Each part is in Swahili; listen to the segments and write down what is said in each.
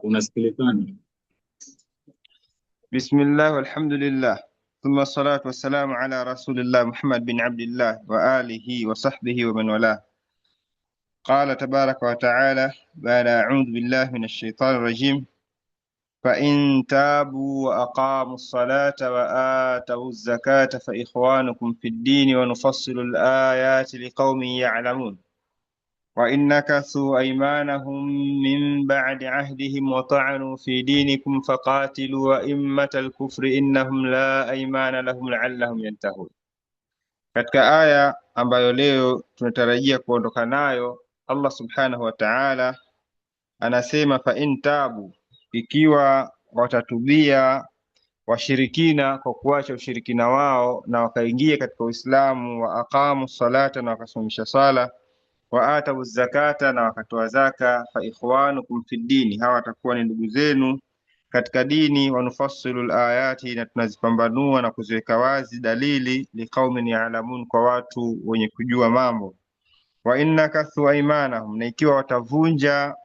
unasikilizana. Bismillah walhamdulillah thumma salatu wassalamu ala rasulillah Muhammad bin Abdillah wa alihi wa sahbihi wa man wala. Qala tabaraka wa ta'ala ba'da a'udhu billahi minash shaitanir rajim fa in tabu wa aqamu as-salata wa atu az-zakata fa ikhwanukum fid din wa nufassilu al-ayati liqaumin ya'lamun. وإن نكثوا أيمانهم من بعد عهدهم وطعنوا في دينكم فقاتلوا أئمة الكفر إنهم لا أيمان لهم لعلهم ينتهون. Katika aya ambayo leo tunatarajia kuondoka nayo, Allah subhanahu wa ta'ala anasema fa in tabu, ikiwa watatubia washirikina kwa kuacha ushirikina wao na wakaingia katika Uislamu, wa aqamu salata, na wakasimamisha sala, wa atau zakata, na wakatoa zaka, fa ikhwanukum fi dini, hawa watakuwa ni ndugu zenu katika dini, wa nufassilu alayati, na tunazipambanua na kuziweka wazi dalili, liqaumin ya'lamun, kwa watu wenye kujua mambo. Wa innakathu aymanahum, na ikiwa watavunja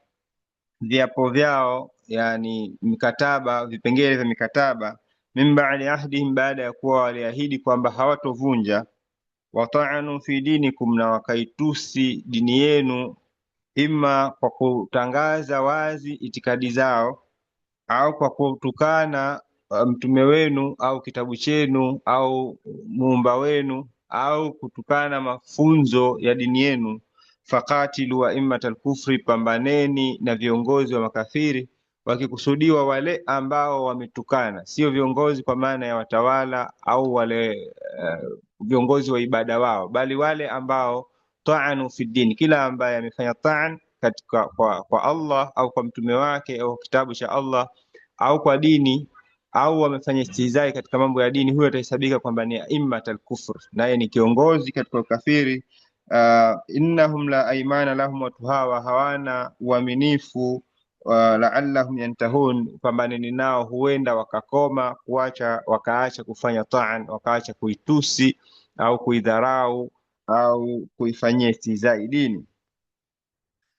viapo vyao, yani mikataba, vipengele vya mikataba, min ba'di ahdihim, baada ya kuwa waliahidi kwamba hawatovunja, wata'anu fi dinikum, na wakaitusi dini yenu, ima kwa kutangaza wazi itikadi zao, au kwa kutukana mtume wenu au kitabu chenu au muumba wenu, au kutukana mafunzo ya dini yenu, faqatilu aimmatal kufri, pambaneni na viongozi wa makafiri, wakikusudiwa wale ambao wametukana, sio viongozi kwa maana ya watawala au wale viongozi wa ibada wao, bali wale ambao ta'anu fi din, kila ambaye amefanya ta'an katika kwa Allah au kwa mtume wake au kitabu cha Allah au kwa dini, au wamefanya istihzai katika mambo ya dini, huyo atahesabika kwamba ni aimmatal kufr, naye ni kiongozi katika ukafiri. Innahum la aymana lahum, watu hawa hawana uaminifu, la'allahum yantahun, pambaneni nao huenda wakakoma wakaacha kufanya ta'an, wakaacha kuitusi au kuidharau au kuifanyia istihzai dini.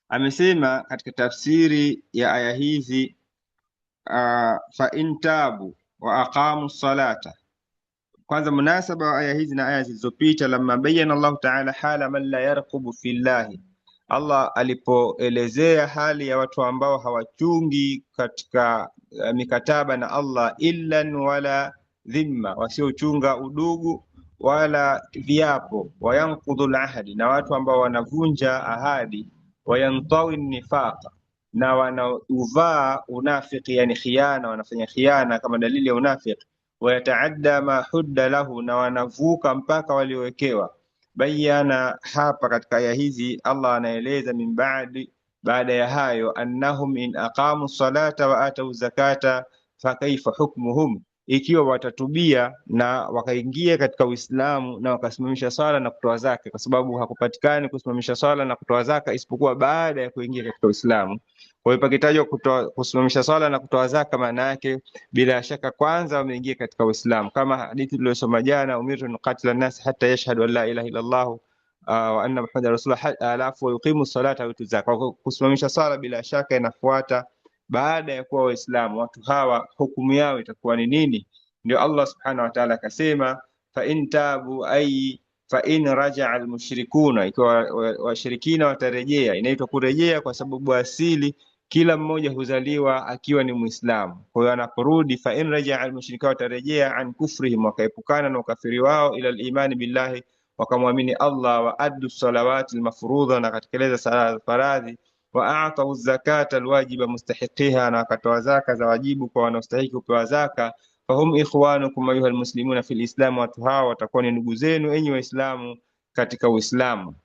Amesema katika tafsiri ya aya hizi fa in tabu wa aqamu salata. Kwanza, munasaba wa aya hizi na aya zilizopita, lamma bayyana Allah ta'ala hala man la yarqubu fillahi, Allah alipoelezea hali ya watu ambao hawachungi katika mikataba na Allah, illan wala dhimma, wasiochunga udugu wala viapo, wayanqudhu ahadi, na watu ambao wanavunja ahadi, wayantawi nifaqa, na wanauvaa unafiki, yani khiana, wanafanya khiana kama dalili ya unafiki, wayataadda ma hudda lahu, na wanavuka mpaka waliowekewa. Bayana hapa katika aya hizi Allah anaeleza min ba'di, baada ya hayo, annahum in aqamu salata wa atau zakata fa kaifa hukmuhum, ikiwa watatubia na wakaingia katika Uislamu na wakasimamisha swala na kutoa zaka, kwa sababu hakupatikani kusimamisha swala na kutoa zaka isipokuwa baada ya kuingia katika Uislamu. Kwa hiyo pakitajwa kusimamisha swala na kutoa zaka, maana yake bila shaka kwanza wameingia katika Uislamu, kama hadithi tuliyosoma jana, umirtu nuqatila nas hatta yashhadu an la ilaha illa Allah wa anna muhammadar rasulullah, alafu yuqimu salata wa yutu zaka. Kusimamisha swala bila shaka inafuata baada ya kuwa Waislamu. Watu hawa hukumu yao itakuwa ni nini? Ndio Allah subhanahu wa ta'ala akasema fa in tabu, ay fa in raja'a almushrikuna, ikiwa washirikina watarejea. Inaitwa kurejea kwa sababu asili kila mmoja huzaliwa akiwa ni Muislamu. Kwa hiyo anaporudi, fa in raja'a almushrikuna, watarejea an kufrihim, wakaepukana na ukafiri wao, ila al-imani billahi, wakamwamini Allah, wa addu salawati almafrudha, na katekeleza sala za faradhi, wa a'tau zakata alwajiba mustahiqiha, na wakatoa zaka za wajibu kwa wanaostahili kupewa zaka. Fahum ikhwanukum ayuha almuslimuna fil islam, watu hawa watakuwa ni ndugu zenu enyi Waislamu katika Uislamu.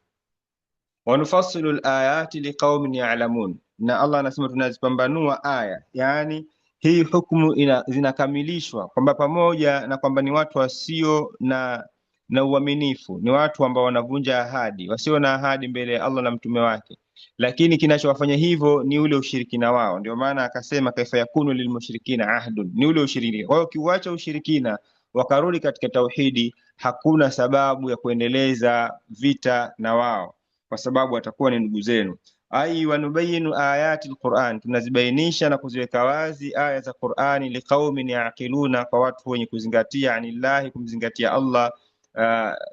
Wa nufassilu alayati liqaumin ya'lamun, na Allah anasema tunazipambanua aya, yani hii hukumu zinakamilishwa kwamba pamoja na kwamba ni watu wasio na uaminifu, ni watu ambao wanavunja ahadi, wasio na ahadi mbele ya Allah na mtume wake, lakini kinachowafanya hivyo ni ule ushirikina wao. Ndio maana akasema kaifa yakunu lilmushrikina ahdun, ni ule ushirikina. Kwa hiyo ukiuacha ushirikina wakarudi katika tauhidi, hakuna sababu ya kuendeleza vita na wao, kwa sababu watakuwa ni ndugu zenu. ai wanubayinu ayati alquran, tunazibainisha na kuziweka wazi aya za Qur'ani, liqaumin yaqiluna, kwa watu wenye kuzingatia, anillahi, kumzingatia Allah,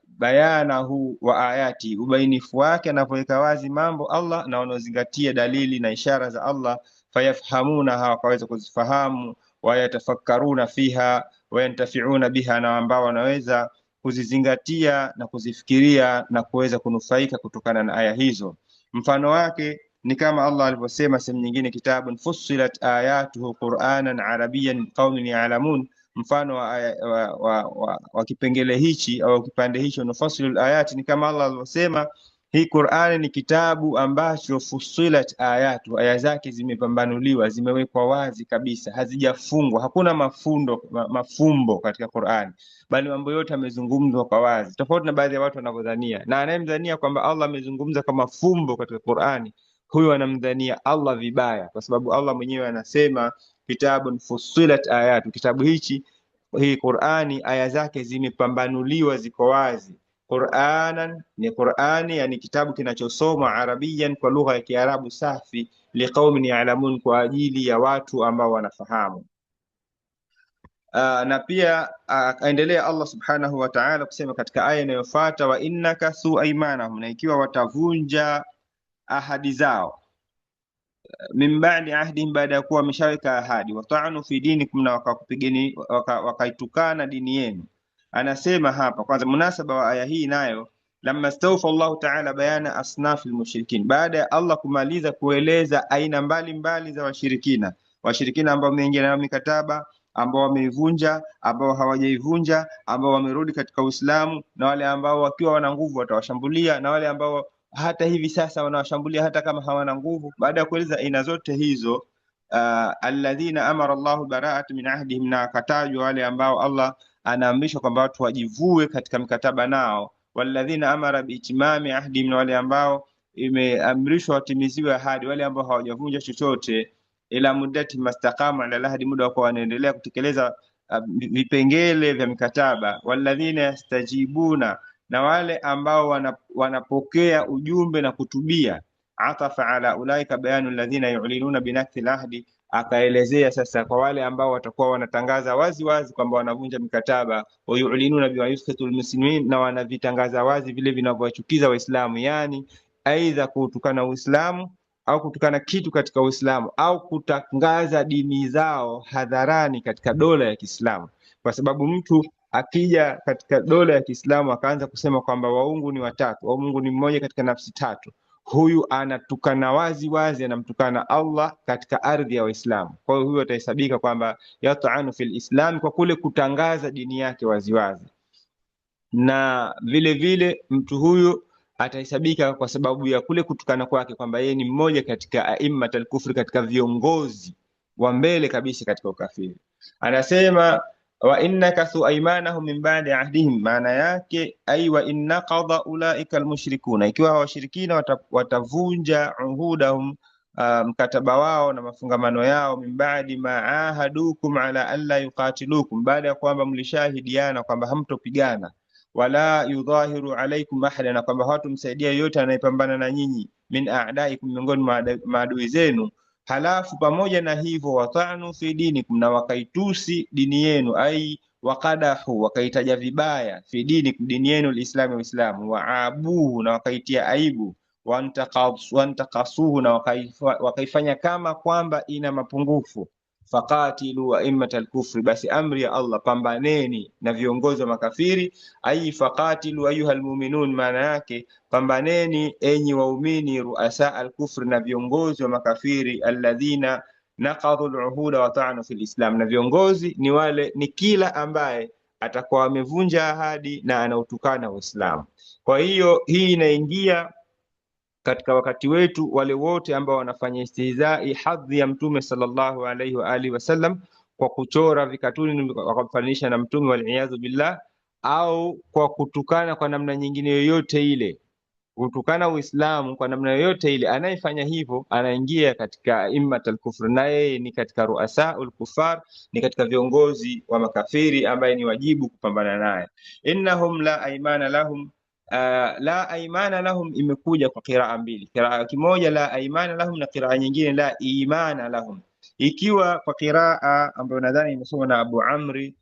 bayanahu wa ayati, ubainifu wake anavyoweka wazi mambo Allah, na wanaozingatia dalili na ishara za Allah, fayafhamuna, wakaweza kuzifahamu, wayatafakkaruna fiha wayantafiuna biha, na ambao wanaweza kuzizingatia na kuzifikiria na kuweza kunufaika kutokana na aya hizo. Mfano wake ni kama Allah alivyosema sehemu nyingine, kitabun fussilat ayatuhu qur'anan arabiyyan liqaumin ya'lamun. Mfano wa kipengele hichi au kipande hicho, nufassilul ayati, ni kama Allah alivyosema hii Qur'ani ni kitabu ambacho fussilat ayatu, aya zake zimepambanuliwa, zimewekwa wazi kabisa, hazijafungwa, hakuna mafumbo katika Qur'ani, bali mambo yote yamezungumzwa kwa wazi, tofauti na baadhi ya watu wanavyodhania. Na anayemdhania kwamba Allah amezungumza kama fumbo katika Qur'ani, huyo anamdhania Allah vibaya, kwa sababu Allah mwenyewe anasema kitabun fussilat ayatu, kitabu hichi, hii Qur'ani, aya zake zimepambanuliwa, ziko wazi. Qur'anan ni Qur'ani, yani kitabu kinachosomwa arabiyan, kwa lugha ya Kiarabu safi, liqaumin ya'lamun, kwa ajili ya watu ambao wanafahamu. Na pia aendelea Allah subhanahu wa ta'ala kusema katika aya inayofuata, wa innaka su aymanahum, na ikiwa watavunja ahadi zao, min ba'di ahdihim, baada ya kuwa wameshaweka ahadi, wa ta'anu fi dinikum, na wakakupigeni wakaitukana dini yenu. Anasema hapa kwanza munasaba wa aya hii nayo, lamma stawfa Allah ta'ala bayana asnafil mushrikin, baada ya Allah kumaliza kueleza aina mbalimbali za washirikina ambao wameingia na mikataba, ambao wameivunja, ambao hawajaivunja, ambao wamerudi katika Uislamu, na wale ambao wakiwa wana nguvu watawashambulia, na wale ambao hata hivi sasa wanawashambulia hata kama hawana nguvu. Baada ya kueleza aina zote hizo, alladhina amara Allahu bara'at min ahdihim, na akatajwa wale ambao Allah anaamrishwa kwamba watu wajivue katika mkataba nao, walladhina amara biitimami ahdihim, na wale ambao imeamrishwa watimiziwe ahadi, wale ambao hawajavunja chochote, ila muddati mastaqama ala lahdi, muda kwa wanaendelea kutekeleza vipengele vya mkataba. Walladhina yastajibuna, na wale ambao wanapokea ujumbe na kutubia. Atafa ala ulaika bayanu alladhina yu'linuna binakthi lahdi, akaelezea sasa kwa wale ambao watakuwa wanatangaza wazi wazi kwamba wanavunja mikataba, wa yu'linuna bima yusqitu almuslimin, na wanavitangaza wazi vile vinavyowachukiza Waislamu, yani aidha kutukana Uislamu au kutukana kitu katika Uislamu, au kutangaza dini zao hadharani katika dola ya Kiislamu. Kwa sababu mtu akija katika dola ya Kiislamu akaanza kusema kwamba waungu ni watatu au Mungu ni mmoja katika nafsi tatu, huyu anatukana wazi wazi, anamtukana Allah katika ardhi ya Waislamu. Kwa hiyo huyu atahesabika kwamba yat'anu fil Islam, kwa kule kutangaza dini yake wazi wazi. Na vile vile mtu huyu atahesabika kwa sababu ya kule kutukana kwake kwamba yeye ni mmoja katika aimmatul kufri, katika viongozi wa mbele kabisa katika ukafiri. Anasema wa innakathu aymanahum min ba'di ahdihim, maana yake ay wa innaqadha ulaika almushrikuna, ikiwa washirikina watavunja uhudahum, mkataba wao na mafungamano yao, min ba'di ma ahadukum ala alla yuqatilukum, baada ya kwamba mlishahidiana kwamba hamtopigana, wala yudhahiru alaikum ahada, na kwamba hawatumsaidia yote anayepambana na nyinyi, min a'daikum, miongoni mwa maadui zenu. Halafu pamoja na hivyo, wata'nu fi dinikum, na wakaitusi dini yenu, ai wakadahu, wakaitaja vibaya, fi dinikum, dini yenu, alislamu, Uislamu, waabuhu, na wakaitia aibu, wantaqasuhu, na wakaifanya kama kwamba ina mapungufu. Faqatilu aimmatal kufri, basi amri ya Allah, pambaneni na viongozi wa makafiri. Ai faqatilu ayuhal mu'minun, maana yake pambaneni enyi waumini, ruasa al-kufri, na viongozi wa makafiri, alladhina naqadhu al-uhuda wa ta'anu fil Islam, na viongozi ni wale, ni kila ambaye atakuwa amevunja ahadi na anautukana Uislamu. Kwa hiyo hii inaingia katika wakati wetu, wale wote ambao wanafanya istihzai hadhi ya Mtume sallallahu alaihi wa alihi wasallam kwa kuchora vikatuni wakamfananisha na Mtume, waliyadhu billah, au kwa kutukana kwa namna nyingine yoyote ile, kutukana Uislamu kwa namna yoyote ile, anayefanya hivyo anaingia katika immatul kufr, na yeye ni katika ruasaul kufar, ni katika viongozi wa makafiri ambaye ni wajibu kupambana naye. Innahum la aymana lahum, la aimana lahum imekuja kwa qiraa mbili, qiraa kimoja la aimana lahum na qiraa nyingine la imana lahum. Ikiwa kwa qiraa ambayo nadhani imesoma na Abu Amri,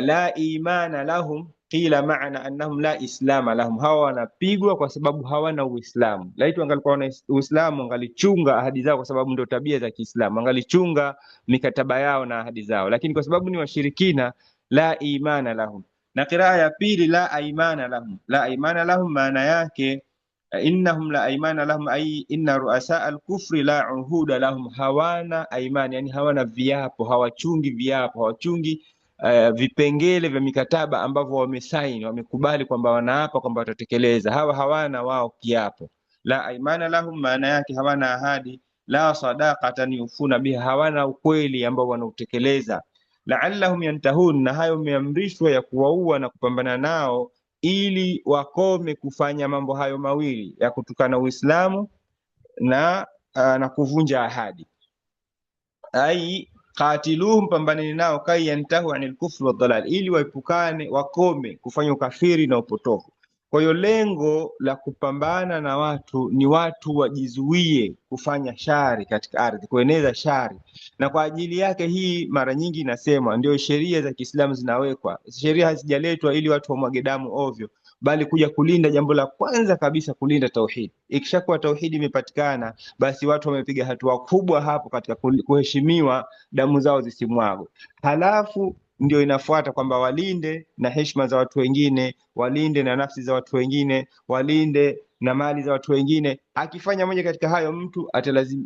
la imana lahum qila maana annahum la islama lahum, hawa wanapigwa kwa sababu hawana Uislamu. Laiti wangalikuwa na Uislamu wangalichunga ahadi zao, kwa sababu ndio tabia za Kiislamu, wangalichunga mikataba yao na ahadi zao, lakini kwa sababu ni washirikina, la imana lahum. Na qiraa ya pili la aimana lahum, la aimana lahum maana yake innahum la aimana lahum ay inna ruasa al-kufri la uhuda lahum, hawana aimani, yani hawana viapo, hawachungi viapo, hawachungi vipengele vya mikataba ambavyo wamesaini, wamekubali kwamba wanaapa kwamba watatekeleza. Hawa hawana wao kiapo. La aimana lahum maana yake hawana ahadi, la sadaqatan yufuna biha, hawana ukweli ambao wanautekeleza. La'allahum yantahun, na hayo yameamrishwa ya kuwaua na kupambana nao ili wakome kufanya mambo hayo mawili ya kutukana Uislamu na kuvunja ahadi. Ai qatiluhum, pambaneni nao, kai yantahu anil kufri wa dhalal, ili waepukane wakome kufanya ukafiri na upotofu. Kwa hiyo lengo la kupambana na watu ni watu wajizuie kufanya shari katika ardhi, kueneza shari. Na kwa ajili yake hii mara nyingi inasemwa ndio sheria za Kiislamu zinawekwa. Sheria hazijaletwa ili watu wamwage damu ovyo, bali kuja kulinda, jambo la kwanza kabisa kulinda tauhid. Ikishakuwa tauhidi imepatikana, basi watu wamepiga hatua kubwa hapo katika kuheshimiwa, damu zao zisimwagwe. Halafu ndio inafuata kwamba walinde na heshima za watu wengine, walinde na nafsi za watu wengine, walinde na mali za watu wengine. Akifanya moja katika hayo, mtu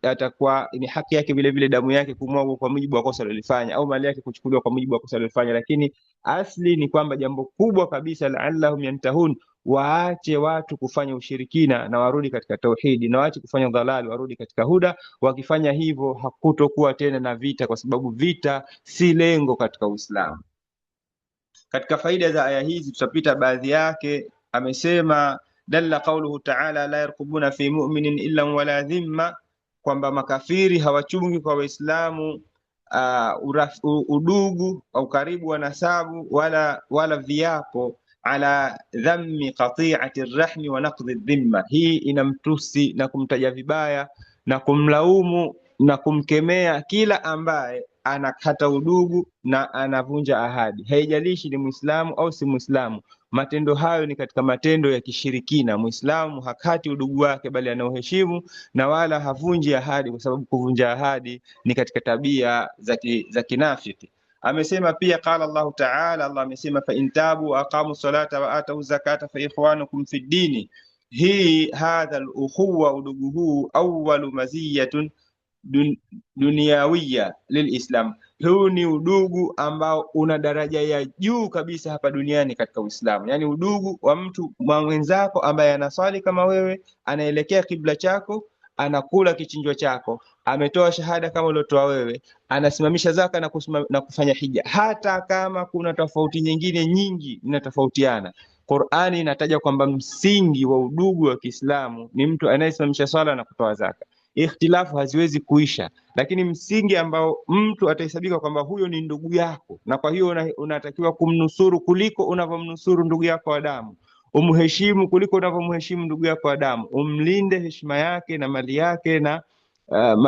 atakuwa ni haki yake vile vile damu yake kumwagwa kwa mujibu wa kosa alilofanya, au mali yake kuchukuliwa kwa mujibu wa kosa alilofanya. Lakini asli ni kwamba jambo kubwa kabisa, la'allahum yantahun, waache watu kufanya ushirikina na warudi katika tauhidi, na waache kufanya dhalali warudi katika huda. Wakifanya hivyo hakutokuwa tena na vita, kwa sababu vita si lengo katika Uislamu. Katika faida za aya hizi tutapita baadhi yake. Amesema dalla qawluhu ta'ala la yarqubuna fi mu'minin illa wala dhimma, kwamba makafiri hawachungi kwa Waislamu udugu au karibu wa nasabu wala viapo, ala dhammi qati'ati rahmi wa naqdi dhimma. Hii inamtusi na kumtaja vibaya na kumlaumu na kumkemea kila ambaye anakata udugu na anavunja ahadi, haijalishi ni Muislamu au si Muislamu. Matendo hayo ni katika matendo ya kishirikina. Muislamu hakati udugu wake, bali anauheshimu na wala havunji ahadi, kwa sababu kuvunja ahadi ni katika tabia za kinafiki. Amesema pia qala Allah ta'ala, Allah amesema fa intabu wa aqamu salata wa atu zakata fa ikhwanukum fi dini. Hii hadha al-ukhuwa, udugu huu, awwalu maziyatun duniawiya lilislam. Huu ni udugu ambao una daraja ya juu kabisa hapa duniani katika Uislamu, yani udugu wa mtu mwenzako ambaye anaswali kama wewe, anaelekea kibla chako, anakula kichinjwa chako, ametoa shahada kama uliotoa wewe, anasimamisha zaka na kufanya hija, hata kama kuna tofauti nyingine nyingi inatofautiana. Qur'ani inataja kwamba msingi wa udugu wa Kiislamu ni mtu anayesimamisha swala na kutoa zaka. Ikhtilafu haziwezi kuisha, lakini msingi ambao mtu atahesabika kwamba huyo ni ndugu yako, na kwa hiyo unatakiwa kumnusuru kuliko unavyomnusuru ndugu yako wa damu, umheshimu kuliko unavyomheshimu ndugu yako wa damu, umlinde heshima yake na mali yake na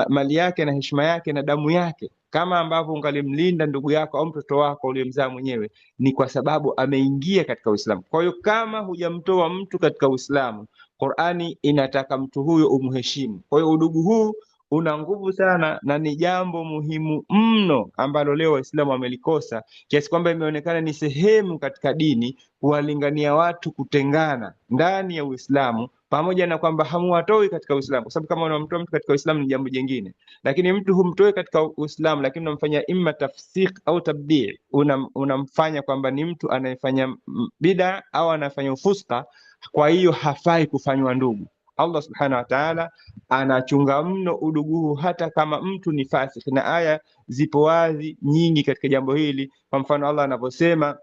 mali yake na heshima yake na damu yake, kama ambavyo ungalimlinda ndugu yako au mtoto wako uliyemzaa mwenyewe, ni kwa sababu ameingia katika Uislamu. Kwa hiyo kama hujamtoa mtu katika Uislamu, Qur'ani inataka mtu huyo umheshimu. Kwa hiyo udugu huu una nguvu sana na ni jambo muhimu mno ambalo leo Waislamu wamelikosa, kiasi kwamba imeonekana ni sehemu katika dini kuwalingania watu kutengana ndani ya Uislamu, pamoja na kwamba hamuwatoi katika Uislamu, kwa sababu kama unamtoa mtu katika Uislamu ni jambo jingine, lakini mtu humtoi katika Uislamu, lakini unamfanya imma tafsik au tabdi', unamfanya kwamba ni mtu anayefanya bid'a au anafanya ufuska, kwa hiyo hafai kufanywa ndugu. Allah subhanahu wa ta'ala anachunga mno udugu huu, hata kama mtu ni fasik, na aya zipo wazi nyingi katika jambo hili. Kwa mfano Allah anavyosema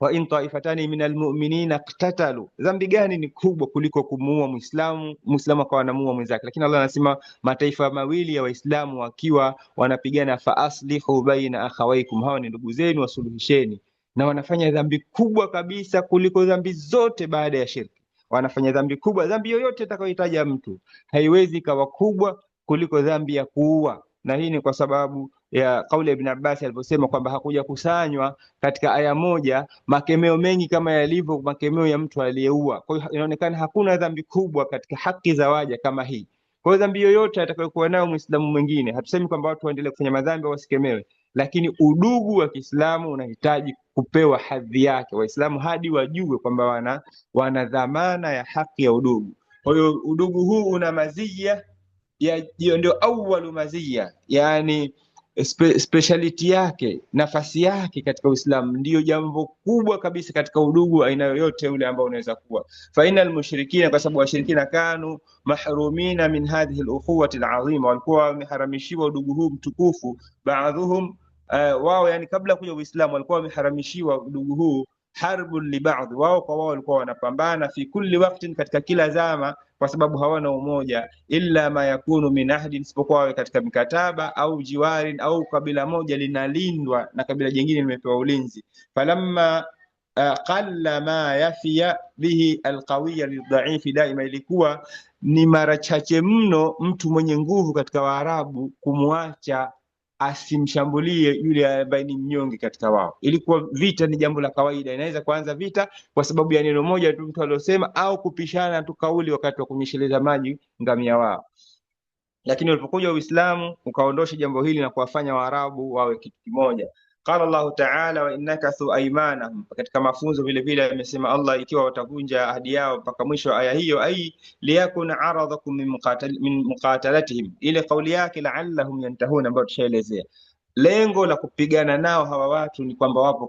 wa in taifatani minal mu'minina iqtatalu, dhambi gani ni kubwa kuliko kumuua Muislamu akawa anamuua mwenzake? Lakini Allah anasema mataifa mawili ya Waislamu wakiwa wanapigana, fa aslihu baina akhawaykum, hawa ni ndugu zenu, wasuluhisheni. na wanafanya dhambi kubwa kabisa kuliko dhambi zote baada ya shirki. Wanafanya dhambi kubwa, dhambi yoyote atakayoitaja mtu haiwezi ikawa kubwa kuliko dhambi ya kuua, na hii ni kwa sababu ya kauli ya Ibn Abbas aliposema kwamba hakuja kusanywa katika aya moja makemeo mengi kama yalivyo makemeo ya mtu aliyeua. Kwa hiyo inaonekana hakuna dhambi kubwa katika haki za waja kama hii. Kwa hiyo dhambi yoyote atakayokuwa nayo Muislamu mwingine, hatusemi kwamba watu waendelee kufanya madhambi au wasikemewe, lakini udugu wa Kiislamu unahitaji kupewa hadhi yake. Waislamu hadi wajue kwamba wana dhamana ya haki ya udugu. Kwa hiyo udugu huu una mazia ndio awalu mazia, yani speciality yake, nafasi yake katika Uislamu ndiyo jambo kubwa kabisa katika udugu aina yoyote ule ambao unaweza kuwa. Fa inal mushrikina, kwa sababu washirikina kanu mahrumina min hadhihi al-ukhuwati al-azima, walikuwa wameharamishiwa udugu huu mtukufu. Baadhuhum wao, yani kabla kuja Uislamu walikuwa wameharamishiwa udugu huu. Harbun li ba'd, wao kwa wao walikuwa wanapambana fi kulli waqtin, katika kila zama, kwa sababu hawana umoja. Illa ma yakunu min ahdin, isipokuwa wawe katika mikataba, au jiwarin, au kabila moja linalindwa na kabila jingine limepewa ulinzi. Falamma qalla ma yafiya bihi alqawiya lidhaifi daima, ilikuwa ni mara chache mno mtu mwenye nguvu katika Waarabu kumwacha asimshambulie yule ambaye ni mnyonge katika wao. Ilikuwa vita ni jambo la kawaida, inaweza kuanza vita kwa sababu ya neno moja tu mtu aliosema, au kupishana tu kauli wakati wa kunyesheleza maji ngamia wao. Lakini ulipokuja Uislamu ukaondosha jambo hili na kuwafanya Waarabu wawe kitu kimoja. Qala Allahu ta'ala wa innakathu aymanahum, katika mafunzo vile vile amesema Allah, ikiwa watavunja ahadi yao mpaka mwisho aya hiyo, ai liyakun aradakum min muqatalatihim, ile kauli yake la'allahum yantahun, ambayo tushaelezea. Lengo la kupigana nao hawa watu ni kwamba wapo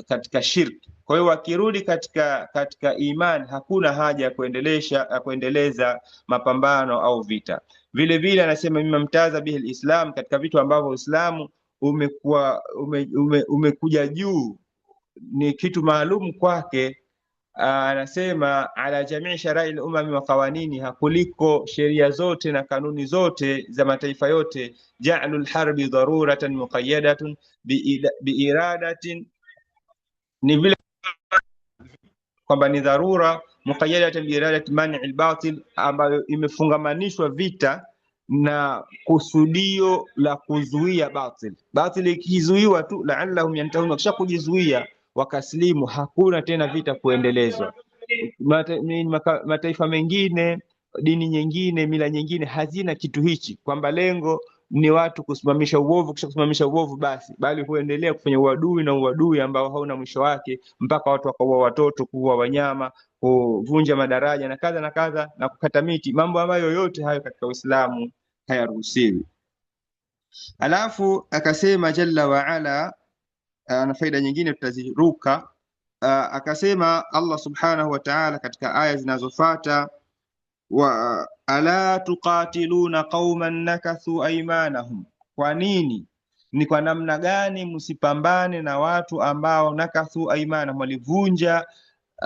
katika shirki. Kwa hiyo wakirudi katika imani, hakuna haja ya kuendeleza mapambano au vita. Vile vile anasema mimamtaza bihi alislam, katika vitu ambavyo Uislamu umekuja juu, ni kitu maalum kwake. Anasema ala jamii sharai al-umami wa qawaniniha, kuliko sheria zote na kanuni zote za mataifa yote. Ja'lu al-harbi daruratan muqayyadatun biiradatin, ni vile kwamba ni dharura muqayyadatan biiradati man'i al-batil, ambayo imefungamanishwa vita na kusudio la kuzuia batil. Batil ikizuiwa tu, la'allahum yantahun, kisha kujizuia wakaslimu, hakuna tena vita kuendelezwa. Mataifa mengine, dini nyingine, mila nyingine hazina kitu hichi, kwamba lengo ni watu kusimamisha uovu, kisha kusimamisha uovu basi, bali huendelea kufanya uadui na uadui ambao hauna mwisho wake, mpaka watu wakaua watoto, kuua wanyama, kuvunja madaraja na kadha na kadha, na kukata miti, mambo ambayo yote hayo katika Uislamu hayaruhusiwi. Alafu akasema jalla wa ala, na faida nyingine tutaziruka. Akasema Allah subhanahu wa ta'ala katika aya zinazofuata, wa ala tuqatiluna qauman nakathu aymanahum, kwa nini, ni kwa namna gani msipambane na watu ambao nakathu aymanahum, walivunja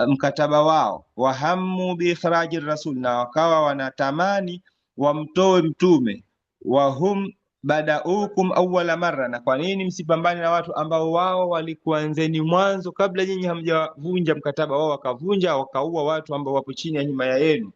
mkataba wao, wahammu bi ikhraji rasul, na wakawa wanatamani wamtoe mtume, wahum badaukum awwala marra, na kwa nini msipambane na watu ambao wao walikuanzeni mwanzo kabla nyinyi hamjavunja mkataba wao, wakavunja wakaua watu ambao wapo chini ya himaya yenu.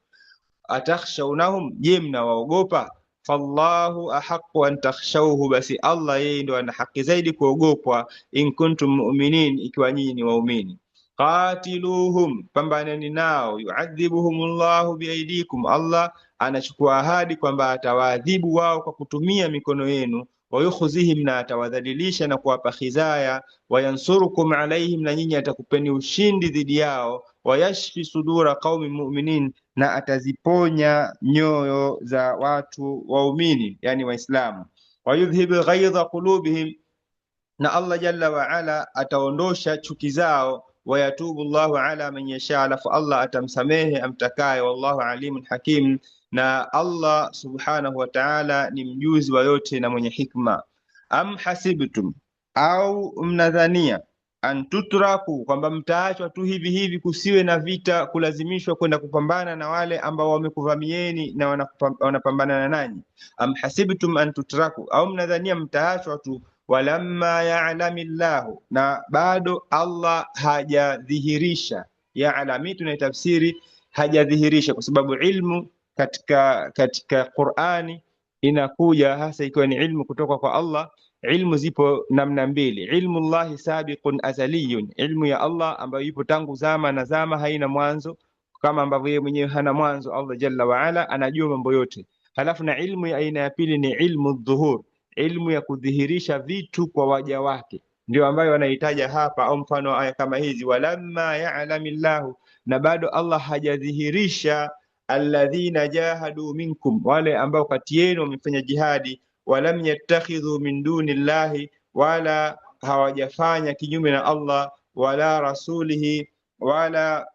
Atakhshawnahum, je mnawaogopa? Fallahu ahaqqu an takhshawhu, basi Allah yeye ndo ana haki zaidi kuogopwa. In kuntum mu'minin, ikiwa nyinyi ni waumini. Qatiluhum, pambaneni nao. Yu'adhibuhumullahu biaidikum, Allah anachukua ahadi kwamba atawaadhibu wao kwa kutumia mikono yenu. Wayukhzihim, na atawadhalilisha na kuwapa khizaya. Wayansurukum alaihim, na nyinyi atakupeni ushindi dhidi yao. Wayashfi sudura qaumi mu'minin, na ataziponya nyoyo za watu waumini, yani Waislamu. Wayudhhibu ghaidha qulubihim, na Allah jalla wa ala ataondosha chuki zao. Wayatubu Allahu ala man yasha, alafu Allah atamsamehe amtakaye. Wallahu alimun hakim, na Allah subhanahu wa ta'ala ni mjuzi wa yote na mwenye hikma. Am hasibtum, au mnadhania, an tutraku, kwamba mtaachwa tu hivi hivi, kusiwe na vita, kulazimishwa kwenda kupambana na wale ambao wamekuvamieni na wanapambana na nanyi. Am hasibtum an tutraku, au mnadhania mtaachwa tu walamma ya'lamillahu, na bado Allah hajadhihirisha. Ya'lami tunaitafsiri hajadhihirisha, kwa sababu ilmu katika Qur'ani inakuja hasa ikiwa ni ilmu kutoka kwa Allah. Ilmu zipo namna mbili: ilmu Allahi sabiqun azaliyun, ilmu ya Allah ambayo ipo tangu zama na zama, haina mwanzo, kama ambavyo yeye mwenyewe hana mwanzo. Allah jalla wa ala anajua mambo yote. Halafu na ilmu ya aina ya pili ni ilmu dhuhur, ilmu ya kudhihirisha vitu kwa waja wake, ndio ambayo wanahitaja hapa, au mfano wa aya kama hizi, walamma ya'lamillahu, na bado Allah hajadhihirisha alladhina jahadu minkum, wale ambao kati yenu wamefanya jihadi, walam yattakhidhu min duni llahi, wala hawajafanya kinyume na Allah, wala rasulihi, wala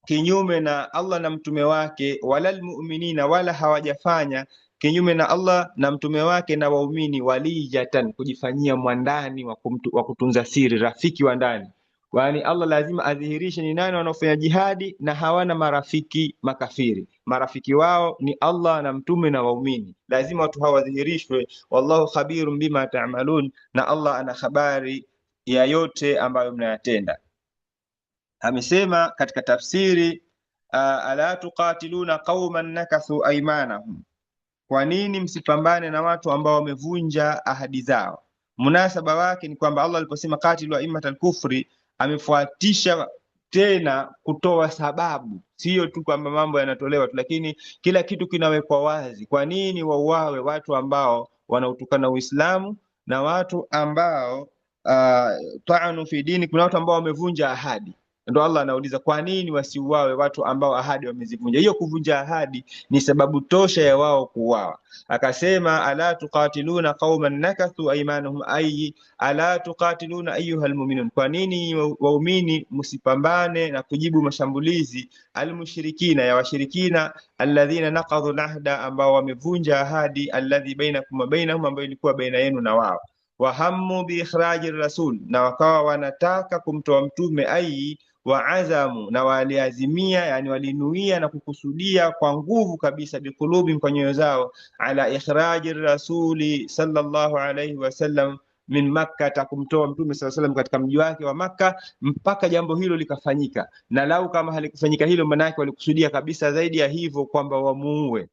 kinyume na Allah na mtume wake, walal mu'minina, wala hawajafanya kinyume na Allah na mtume wake na waumini, waliyatan, kujifanyia mwandani wa kutunza siri, rafiki wa ndani. Yaani Allah lazima adhihirishe ni nani wanaofanya jihadi na hawana marafiki makafiri. Marafiki wao ni Allah na mtume na waumini, lazima watu hawa wadhihirishwe. Wallahu khabirun bima ta'malun, na Allah ana habari ya yote ambayo mnayatenda. Amesema katika tafsiri ala tuqatiluna qauman nakathu aymanahum, kwa nini msipambane na watu ambao wamevunja ahadi zao? Munasaba wake ni kwamba Allah aliposema qatilu aimatal kufri, amefuatisha tena kutoa sababu, sio tu kwamba mambo yanatolewa tu, lakini kila kitu kinawekwa wazi. Kwa nini wauawe watu ambao wanautukana Uislamu na watu ambao taanu fi dini, kuna watu ambao wamevunja ahadi. Ndio Allah anauliza kwa nini wasiuawe watu ambao ahadi wamezivunja. Hiyo kuvunja ahadi ni sababu tosha ya wao kuuawa. Akasema ala tuqatiluna qauman nakathu aymanahum, ay ala tuqatiluna ayyuhal mu'minun, kwa nini waumini msipambane na kujibu mashambulizi almushrikina, ya washirikina, alladhina naqadhu alahda, ambao wamevunja ahadi, alladhi bainakum wa bainahum, ambayo ilikuwa baina yenu na wao, wahammu bi ikhraji rasul, na wakawa wanataka kumtoa mtume, ai waazamu, na waliazimia, yani walinuia na kukusudia kwa nguvu kabisa, biqulubi, kwa nyoyo zao, ala ikhraji rasuli sallallahu alayhi wasallam min Makkah, kumtoa mtume sallallahu alayhi wasallam katika mji wake wa Makkah, mpaka jambo hilo likafanyika. Na lau kama halikufanyika hilo, maana yake walikusudia kabisa zaidi ya hivyo kwamba wamuue.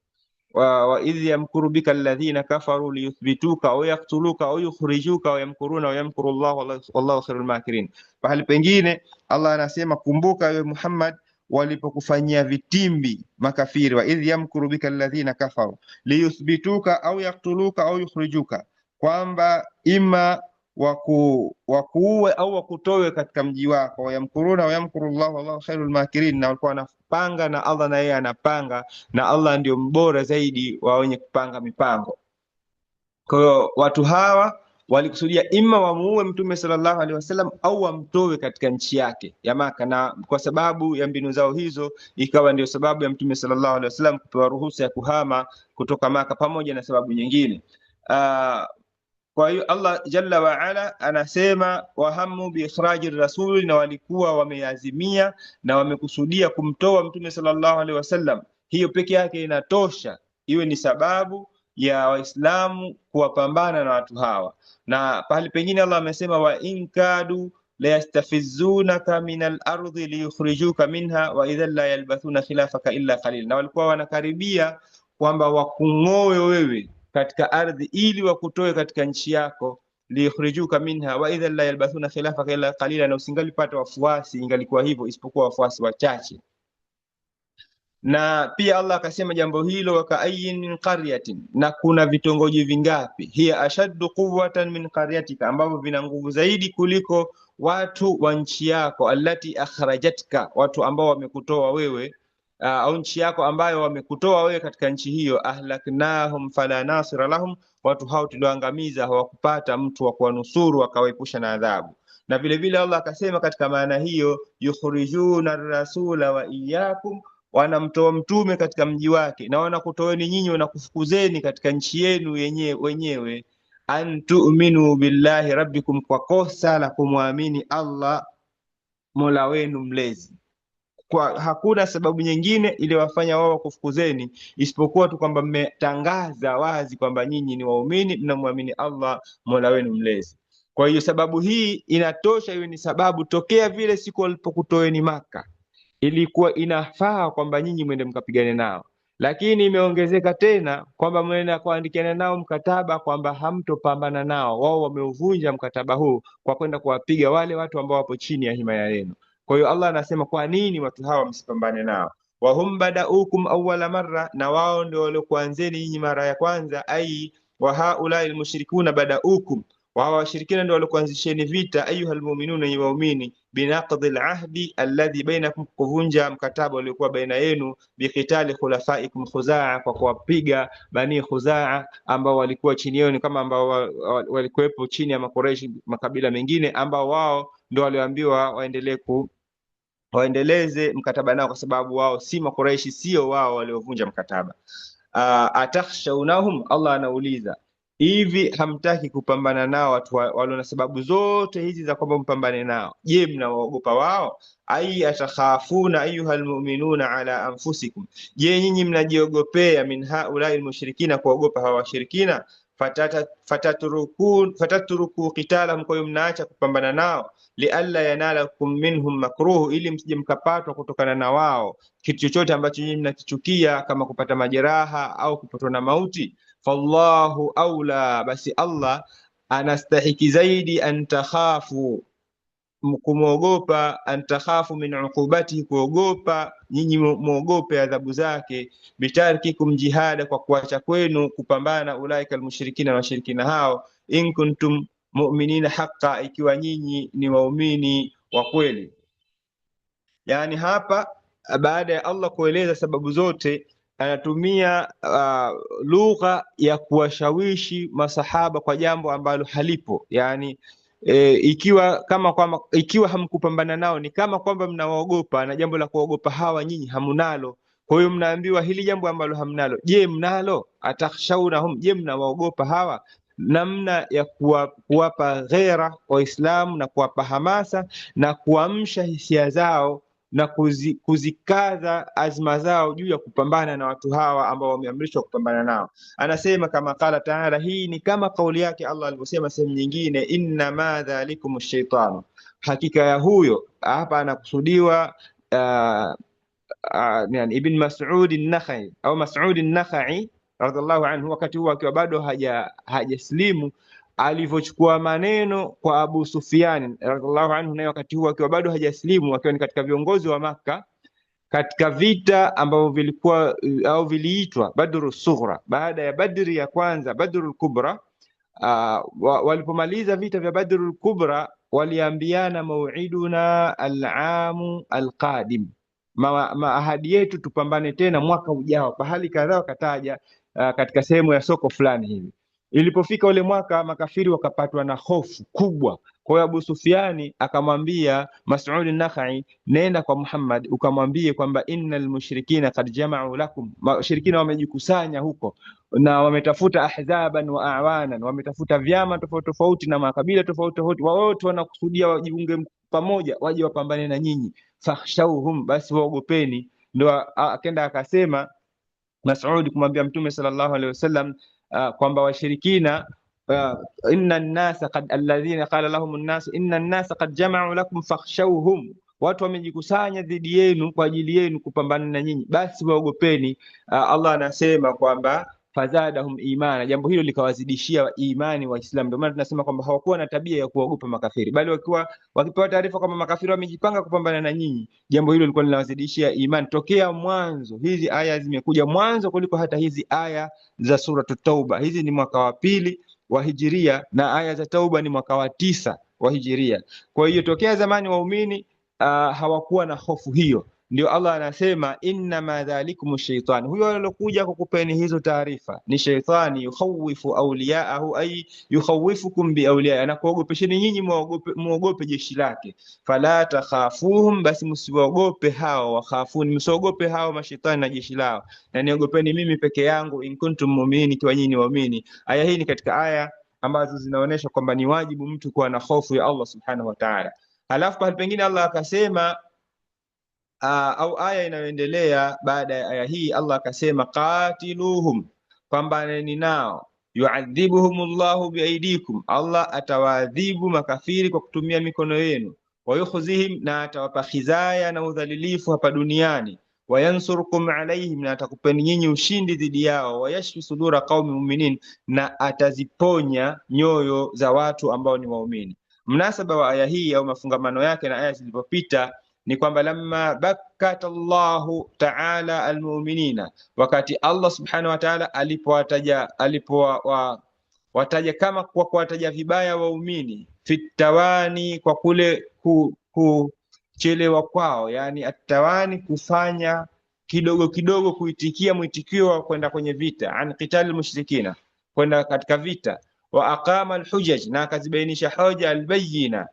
wa idh yamkuru bika alladhina kafaru liyuthbituka au yaktuluka au yukhrijuka wa yamkuruna wa yamkuru Allah wallahu khairul makirin. Pahali pengine Allah anasema, kumbuka wewe Muhammad walipokufanyia vitimbi makafiri, wa idh yamkuru bika alladhina kafaru liyuthbituka au yaktuluka au yukhrijuka, kwamba ima wakuue au wakutoe katika mji wako, wayamkuruna wayamkuru Allah wallahu khairul makirin, na walikuwa wanapanga na Allah na yeye anapanga, na Allah ndio mbora zaidi wa wenye kupanga mipango. Kwa hiyo watu hawa walikusudia ima wamuue mtume sallallahu alaihi wasallam au wamtoe katika nchi yake ya Maka, na kwa sababu ya mbinu zao hizo ikawa ndio sababu ya mtume sallallahu alaihi wasallam kupewa ruhusa ya kuhama kutoka Maka, pamoja na sababu nyingine. Kwa hiyo Allah jalla wa ala anasema wahamu bi ikhraji rasul, na walikuwa wameazimia na wamekusudia kumtoa mtume sallallahu alaihi wasallam. Hiyo peke yake inatosha iwe ni sababu ya Waislamu kuwapambana na watu hawa. Na pahali pengine Allah amesema wa inkadu la yastafizunaka min al-ardi liyukhrijuka minha wa idhan la yalbathuna khilafaka illa qalil, na walikuwa wanakaribia kwamba wakung'oe wewe katika ardhi ili wakutoe katika nchi yako, liyukhrijuka minha wa idhan la yalbathuna khilafaka illa qalila, na usingalipata wafuasi ingalikuwa hivyo isipokuwa wafuasi wachache. Na pia Allah akasema jambo hilo, wakaayin min qaryatin, na kuna vitongoji vingapi, hiya ashaddu quwwatan min qaryatika, ambavyo vina nguvu zaidi kuliko watu wa nchi yako, allati akhrajatka, watu ambao wamekutoa wewe, au nchi yako ambayo wamekutoa wewe katika nchi hiyo, ahlaknahum fala nasira lahum, watu hao tulioangamiza, hawakupata mtu wa kuwanusuru akawaepusha na adhabu. Na vile vile Allah akasema katika maana hiyo, yukhrijuna rasula wa iyyakum, wanamtoa mtume katika mji wake na wanakutoeni nyinyi, wanakufukuzeni katika nchi yenu wenyewe, antu'minu billahi rabbikum, kwa kosa la kumwamini Allah mola wenu mlezi. kwa hakuna sababu nyingine iliyowafanya wao kufukuzeni isipokuwa tu kwamba mmetangaza wazi kwamba nyinyi ni waumini, mnamwamini Allah Mola wenu mlezi. Kwa hiyo sababu hii inatosha, hiyo ni sababu tokea vile siku walipokutoeni Maka ilikuwa inafaa kwamba nyinyi mwende mkapigane nao, lakini imeongezeka tena kwamba mwende kuandikiana nao mkataba kwamba hamtopambana nao. Wao wameuvunja mkataba huu kwa kwenda kuwapiga wale watu ambao wapo chini ya himaya yenu. Kwa hiyo Allah anasema, kwa nini watu hawa msipambane nao? Wahum badaukum awwala marra, na wao ndio waliokuanzeni nyinyi mara ya kwanza. Ai wa haula almushrikuna badaukum, wa washirikina ndio waliokuanzisheni vita. Ayuha almu'minuna, ni waumini. Binaqdi alahdi alladhi bainakum, kuvunja mkataba uliokuwa baina yenu. Biqitali khulafaikum Khuzaa, kwa kuwapiga bani Khuzaa ambao walikuwa chini yenu, kama ambao walikuwepo chini ya Makureishi, makabila mengine ambao wao ndio walioambiwa waendeleze mkataba nao, kwa sababu wao si Makureishi, sio wao waliovunja mkataba. Atakhshawnahum, Allah anauliza, hivi hamtaki kupambana nao watu walio na sababu zote hizi za kwamba mpambane nao? Je, mnawaogopa wao? Ai atakhafuna ayuha almu'minuna ala anfusikum, je nyinyi mnajiogopea min haulai almushrikina, kuogopa hawa washirikina? Fataturuku qitalahum, kwa hiyo mnaacha kupambana nao. Lialla yanalakum minhum makruh, ili msije mkapatwa kutokana na wao kitu chochote ambacho nyinyi mnakichukia, kama kupata majeraha au kupatwa na mauti. Fallahu aula, basi Allah anastahiki zaidi an takhafu, kumwogopa, an takhafu min uqubatihi, kuogopa nyinyi muogope adhabu zake. Bitarkikum jihada, kwa kuacha kwenu kupambana. Ulaika almushrikina, washirikina hao. In kuntum mu'minina haqqa, ikiwa nyinyi ni waumini wa kweli. Yani hapa baada ya Allah kueleza sababu zote anatumia lugha ya kuwashawishi masahaba kwa jambo ambalo halipo. Yani ikiwa hamkupambana nao ni kama kwamba mnawaogopa, na jambo la kuogopa hawa nyinyi hamunalo. Kwa hiyo mnaambiwa hili jambo ambalo hamnalo, je mnalo? Atakhshawnahum, je mnawaogopa hawa? Namna ya kuwapa ghera Waislamu na kuwapa hamasa na kuamsha hisia zao na kuzikaza azma zao juu ya kupambana na watu hawa ambao wameamrishwa kupambana nao. Anasema kama qala taala, hii ni kama kauli yake Allah alivyosema sehemu nyingine, inna ma dhalikum ash-shaytanu, hakika ya huyo. Hapa anakusudiwa yani Ibn Mas'ud an-Nakhai au Mas'ud an-Nakhai radhiallahu anhu, wakati huo akiwa bado hajaslimu, alivyochukua maneno kwa Abu Sufyan radhiallahu anhu, naye wakati huo akiwa bado hajaslimu, akiwa ni katika viongozi wa Makka, katika vita ambavyo vilikuwa au viliitwa Badru Sughra, baada ya Badri ya kwanza, Badru Kubra. Walipomaliza vita vya Badru Kubra, waliambiana mauiduna al-amu al-qadim, ahadi yetu tupambane tena mwaka ujao. Pahali kadhaa wakataja katika sehemu ya soko fulani hivi. Ilipofika ule mwaka, makafiri wakapatwa na hofu kubwa. Kwa hiyo Abu Sufyani akamwambia Mas'ud an-Nakhai, nenda kwa Muhammad ukamwambie kwamba innal mushrikina qad jama'u lakum, washirikina wamejikusanya huko na wametafuta ahzaban wa awanan, wametafuta vyama tofauti tofauti na makabila tofauti tofauti, wote wanakusudia wajiunge pamoja waje wapambane na nyinyi. Fakhshawhum, basi waogopeni. Ndio akaenda akasema Mas'ud kumwambia Mtume sallallahu alaihi wasallam kwamba washirikina inna an-nasa qad alladhina qala lahum an-nas inna an-nasa qad jama'u lakum fakhshawhum, watu wamejikusanya dhidi yenu kwa ajili yenu kupambana na nyinyi, basi waogopeni. Allah anasema kwamba fazadahum imana, jambo hilo likawazidishia imani Waislamu. Ndio maana tunasema kwamba hawakuwa na tabia ya kuogopa makafiri, bali wakipewa taarifa kwamba makafiri wamejipanga kupambana na nyinyi, jambo hilo lilikuwa linawazidishia imani tokea mwanzo. Hizi aya zimekuja mwanzo kuliko hata hizi aya za Suratut Tauba. Hizi ni mwaka wa 2 wa Hijiria na aya za Tauba ni mwaka wa 9 wa Hijiria. Kwa hiyo tokea zamani waumini hawakuwa na hofu hiyo. Ndio Allah anasema inna ma dhalikum ash-shaytan, huyo aliyokuja kukupeni hizo taarifa ni shaytani. Yukhawifu awliyaahu, ay yukhawifukum bi awliya, anakuogopesheni nyinyi muogope jeshi lake. Fala takhafuhum, basi msiwaogope hao. Wakhafuni, msiogope hao mashaitani na jeshi lao, na niogopeni mimi peke yangu. In kuntum mu'minin, kwa nyinyi waamini. Aya hii ni katika aya ambazo zinaonyesha kwamba ni wajibu mtu kuwa na hofu ya Allah subhanahu wa ta'ala. Halafu pale pengine Allah akasema au aya inayoendelea baada ya aya hii, Allah akasema qatiluhum, pambaneni nao, yuadhibuhumullahu biaidikum, Allah atawaadhibu makafiri kwa kutumia mikono yenu, wayukhzihim, na atawapa khizaya na udhalilifu hapa duniani, wayansurukum alaihim, na atakupeni nyinyi ushindi dhidi yao, wayashfi sudura qaumi mu'minin, na ataziponya nyoyo za watu ambao ni waumini. Mnasaba wa aya hii au mafungamano yake na aya zilizopita ni kwamba lamma bakkat Allahu ta'ala almu'minina, wakati Allah subhanahu wa ta'ala alipowataja kama kwa kuwataja vibaya waumini, fitawani, kwa kule kuchelewa kwao, yani atawani, kufanya kidogo kidogo, kuitikia mwitikio wa kwenda kwenye vita, an qital mushrikina, kwenda katika vita, wa aqama alhujaj, na akazibainisha hoja albayina,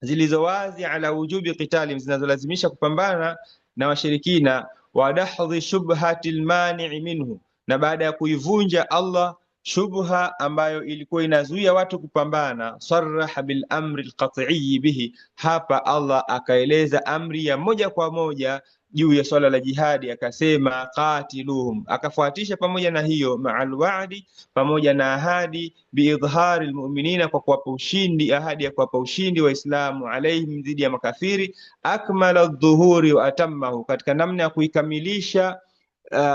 zilizowazi, ala wujubi qitali, zinazolazimisha kupambana na washirikina, wa dahdhi shubhati almani'i minhu, na baada ya kuivunja Allah shubha ambayo ilikuwa inazuia watu kupambana, sarraha bil amri alqat'i bihi, hapa Allah akaeleza amri ya moja kwa moja juu ya swala la jihadi, akasema qatiluhum, akafuatisha pamoja na hiyo ma'al wa'di, pamoja na ahadi, biidhari almu'minina, kwa kuwapa ushindi, ahadi ya kuwapa ushindi Waislamu, alaihim, dhidi ya makafiri, akmala adh-dhuhuri wa atammahu, katika namna ya kuikamilisha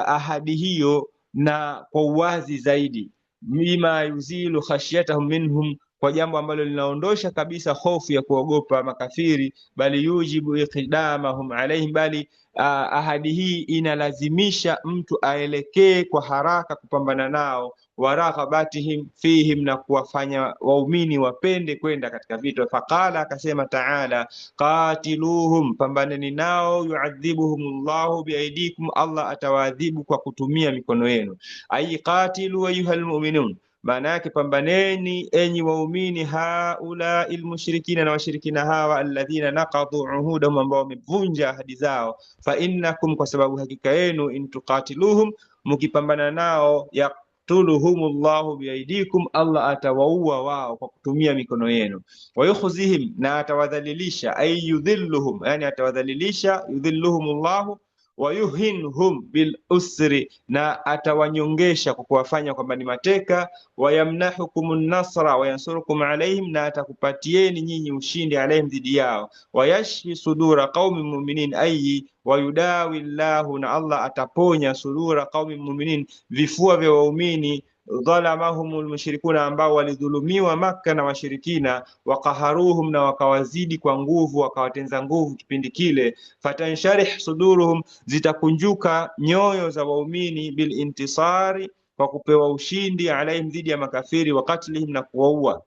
ahadi hiyo na kwa uwazi zaidi, bima yuzilu khashyatahum minhum, kwa jambo ambalo linaondosha kabisa hofu ya kuogopa makafiri, bali yujibu iqdamahum alaihim, bali ahadi hii inalazimisha mtu aelekee kwa haraka kupambana nao, waraghabatihim fihim, na kuwafanya waumini wapende kwenda katika vita. Faqala, akasema Taala, qatiluhum, pambaneni nao, yuadhibuhumullahu biaidikum, Allah atawaadhibu kwa kutumia mikono yenu. Ay qatilu ayuhal mu'minun, maana yake pambaneni enyi waumini, haula almushrikina, na washirikina hawa, alladhina naqadu uhudahum, ambao wamevunja ahadi zao, fa innakum, kwa sababu hakika yenu, in tuqatiluhum, mukipambana nao, yaqtuluhumullahu biaidikum, Allah atawaua wao kwa kutumia mikono yenu, wa yukhzihim, na atawadhalilisha, ay yudhilluhum, yani atawadhalilisha, yudhilluhumullahu wayuhinhum bil usri, na atawanyongesha kwa kuwafanya kwamba ni mateka, wayamnahukum nasra wayansurukum alaihim, na atakupatieni nyinyi ushindi alaihim, dhidi yao, wayashfi sudura qaumi mu'minin, ayi wayudawi llahu, na Allah ataponya sudura qaumi mu'minin, vifua vya waumini, dhalamahumul mushrikuna, ambao walidhulumiwa Makka na washirikina, waqaharuhum, na wakawazidi kwa nguvu, wakawatenza nguvu kipindi kile, fatansharih suduruhum, zitakunjuka nyoyo za waumini, bil intisari, kwa kupewa ushindi, alaihim, dhidi ya makafiri, wa qatlihim, na kuwaua,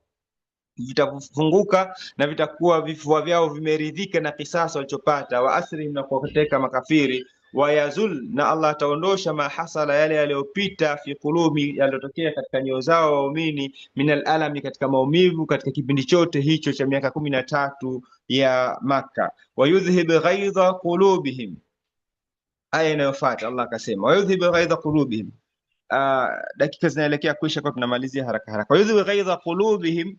vitafunguka na vitakuwa vifua vyao vimeridhika na kisasa walichopata, wa asrihim, na kuwateka makafiri, wayazul, na Allah ataondosha mahasala, yale yaliyopita, fi qulubi, yaliyotokea katika nyoyo zao waumini, min alalami, katika maumivu, katika kipindi chote hicho cha miaka 13 ya Makka, wayudhhib ghaidha qulubihim. Aya inayofuata Allah akasema wayudhhib ghaidha qulubihim. Dakika zinaelekea kuisha, kwa tunamalizia haraka haraka. Wayudhhib ghaidha qulubihim,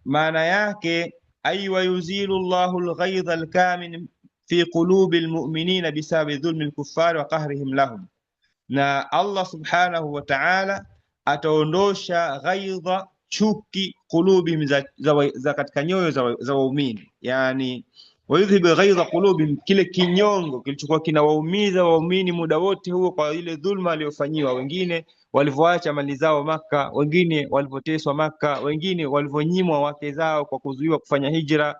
maana yake ay wayuzilu Allahu al-ghaidha al-kamin fi qulubi al-mu'minina bisababi dhulmi al-kuffar wa qahrihim lahum, na Allah subhanahu wa ta'ala ataondosha ghaidha, chuki, qulubihim, za katika nyoyo za waumini, yani wayudhhib ghaidha qulubihim, kile kinyongo kilichokuwa kinawaumiza waumini muda wote huo, kwa ile dhulma aliyofanyiwa, wengine walivyoacha mali zao Makka, wengine walivyoteswa Makka, wengine walivyonyimwa wake zao kwa kuzuiwa kufanya hijra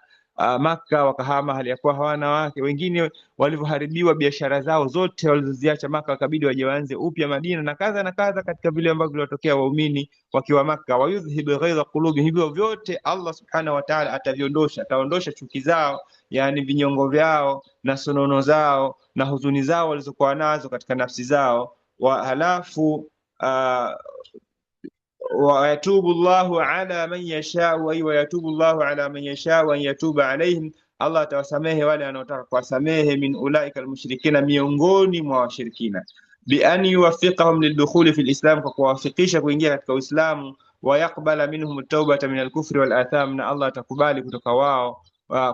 Makka, wakahama hali ya kuwa hawana wake, wengine walivyoharibiwa biashara zao zote walizoziacha Makka, wakabidi waje waanze upya Madina, na kadha na kadha, katika vile ambavyo vilitokea waumini wakiwa Makka. Wayudhhib ghaidha qulubi, hivyo vyote Allah subhanahu wa ta'ala ataviondosha, ataondosha chuki zao, yani vinyongo vyao na sonono zao na huzuni zao walizokuwa nazo katika nafsi zao, wa halafu ويتوب الله على من يشاء، أي ويتوب الله على من يشاء وأن يتوب عليهم، Allah atawasamehe wale wanaotaka kuwasamehe, min ulaika almushrikina, miongoni mwa washirikina, bi an yuwaffiqahum lidukhuli fil islam, kwa kuwafikisha kuingia katika Uislamu, wa yaqbala minhum at-taubata min al-kufri wal atham, na Allah atakubali kutoka wao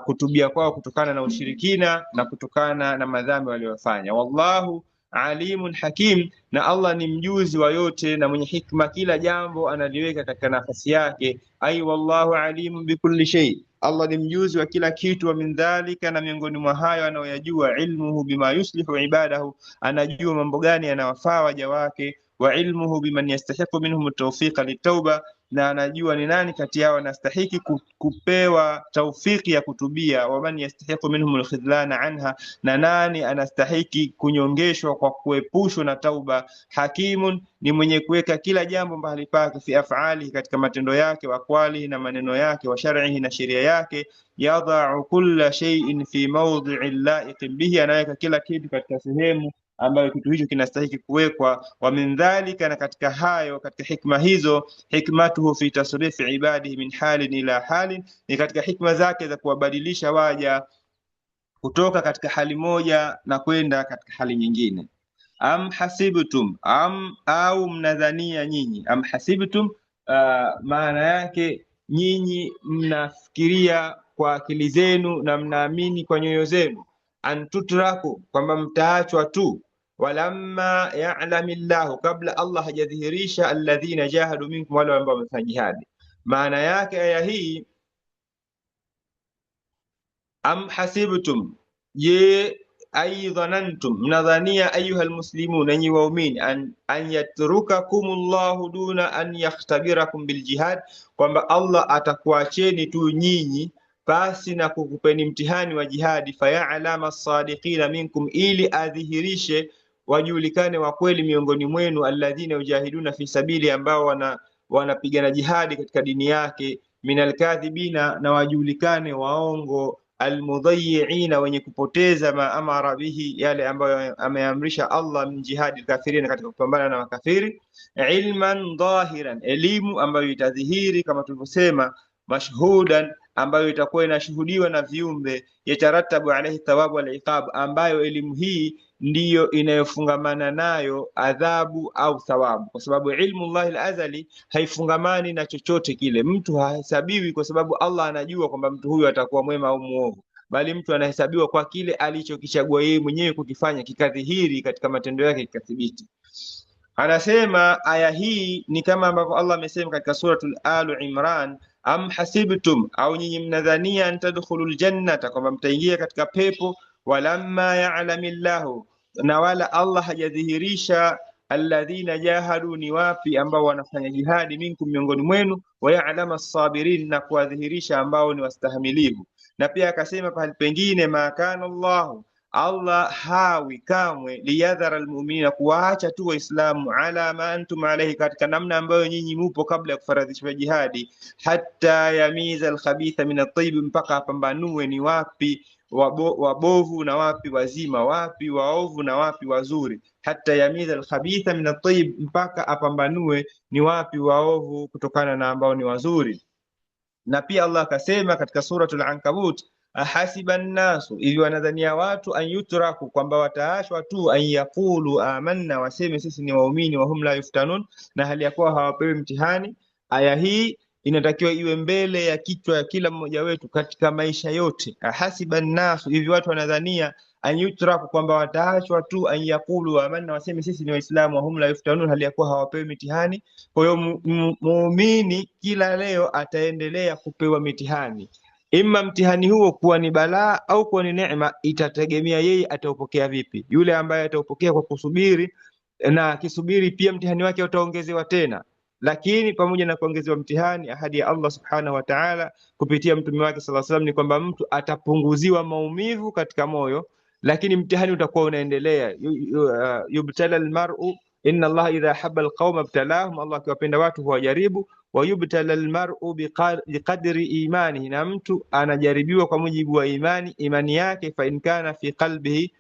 kutubia kwao kutokana na ushirikina na kutokana na madhambi waliyofanya. Wallahu alimun hakim, na Allah ni mjuzi wa yote na mwenye hikma, kila jambo analiweka katika nafasi yake. Ai wallahu alimun bikulli shay, Allah ni mjuzi wa kila kitu. Wa min dhalika, na miongoni mwa hayo anayoyajua, ilmuhu bima yuslihu ibadahu, anajua mambo gani yanawafaa waja wake. Wa ilmuhu biman yastahiqu minhum tawfiqa litauba, na anajua ni nani kati yao anastahiki kupewa taufiki ya kutubia. Waman yastahiqu minhum alkhidlana anha, na nani anastahiki kunyongeshwa kwa kuepushwa na tauba. Hakimun, ni mwenye kuweka kila jambo mahali pake. Fi af'alihi, katika matendo yake. Wa aqwalihi, na maneno yake. Wa shar'ihi, na sheria yake. Yadha'u kulla shay'in fi mawdhi'in la'iqin bihi, anaweka kila kitu katika sehemu ambayo kitu hicho kinastahili kuwekwa. Wa min dhalika, na katika hayo, katika hikma hizo, hikmatuhu fi tasrifi ibadihi min halin ila halin, ni katika hikma zake za kuwabadilisha waja kutoka katika hali moja na kwenda katika hali nyingine. Am hasibtum, au mnadhania nyinyi. Am hasibtum, maana yake nyinyi mnafikiria kwa akili zenu na mnaamini kwa nyoyo zenu, antutraku, kwamba mtaachwa tu. Walamma ya'lamillahu, kabla Allah hajadhihirisha, alladhina jahadu minkum, wale ambao wamefanya jihadi. Maana yake aya hii, am hasibtum, je ay dhanantum, mnadhania, ayuha almuslimun, enyi waumini, an yatrukakumullahu duna an yakhtabirakum biljihad, kwamba Allah atakuacheni tu nyinyi basi na kukupeni mtihani wa jihadi. Faya'lama as-sadiqina minkum, ili adhihirishe wajulikane wa kweli miongoni mwenu. Alladhina yujahiduna fi sabili, ambao wanapigana jihadi katika dini yake. Minal kadhibina, na wajulikane waongo. Almudayyi'ina, wenye kupoteza. Ma amara bihi, yale ambayo ameamrisha Allah. Min jihadi kafirin, katika kupambana na makafiri. Ilman dhahiran, elimu ambayo itadhihiri kama tulivyosema. Mashhudan, ambayo itakuwa inashuhudiwa na viumbe. Yataratabu alayhi thawabu wal iqab, ambayo elimu hii ndiyo inayofungamana nayo adhabu au thawabu, kwa sababu ilmu Allah al-azali haifungamani na chochote kile. Mtu hahesabiwi kwa sababu Allah anajua kwamba mtu huyu atakuwa mwema au muovu, bali mtu anahesabiwa kwa kile alichokichagua yeye mwenyewe kukifanya, kikadhihiri katika matendo yake, kikathibiti. Anasema aya hii ni kama ambavyo Allah amesema katika suratul Al-Imran, am hasibtum, au nyinyi mnadhania, an tadkhulul jannata, kwamba mtaingia katika pepo. Walamma ya'lamillahu, na wala Allah hajadhihirisha, alladhina jahadu, ni wapi ambao wanafanya jihadi, minkum, miongoni mwenu. Wa ya'lama as-sabirin, na kuwadhihirisha ambao ni wastahamilivu. Na pia akasema pahali pengine, ma kana Allah hawi kamwe, liyadhara almu'minina, kuwaacha tu Waislamu, ala ma antum alayhi, katika namna ambayo nyinyi mupo kabla ya kufaradhishwa jihadi. Hatta yamiza alkhabitha min at-tayyib, mpaka apambanue ni wapi wabovu na wapi wazima, wapi waovu na wapi wazuri. Hatta yamiza alkhabitha min at-tayyib, mpaka apambanue ni wapi waovu kutokana na ambao ni wazuri. Na pia Allah akasema katika suratul Ankabut, ahasiba nnasu, ili wanadhania watu, an yutraku, kwamba wataashwa tu, an yaqulu amanna, waseme sisi ni waumini, wa hum la yuftanun, na hali ya kuwa hawapewi mtihani. Aya hii inatakiwa iwe mbele ya kichwa ya kila mmoja wetu katika maisha yote. Ahasiba nnasu, hivi watu wanadhania, an yutraku, kwamba wataachwa tu, an yaqulu amanna, waseme sisi ni waislamu, wa hum la yuftanun, hali ya kuwa hawapewi mitihani. Kwa hiyo muumini kila leo ataendelea kupewa mitihani. Ima mtihani huo kuwa ni balaa au kuwa ni neema, itategemea yeye ataupokea vipi. Yule ambaye ataupokea kwa kusubiri, na akisubiri pia mtihani wake utaongezewa tena. Lakini pamoja na kuongezewa mtihani, ahadi ya Allah subhanahu wa ta'ala kupitia mtume wake sallallahu alaihi wasallam ni kwamba mtu atapunguziwa maumivu katika moyo, lakini mtihani utakuwa unaendelea. Yubtala almar'u, inna Allah idha habba alqauma ibtalahum, Allah akiwapenda watu huwajaribu. Wa yubtala almar'u biqadri imanihi, na mtu anajaribiwa kwa mujibu wa imani yake. Fa in kana fi qalbihi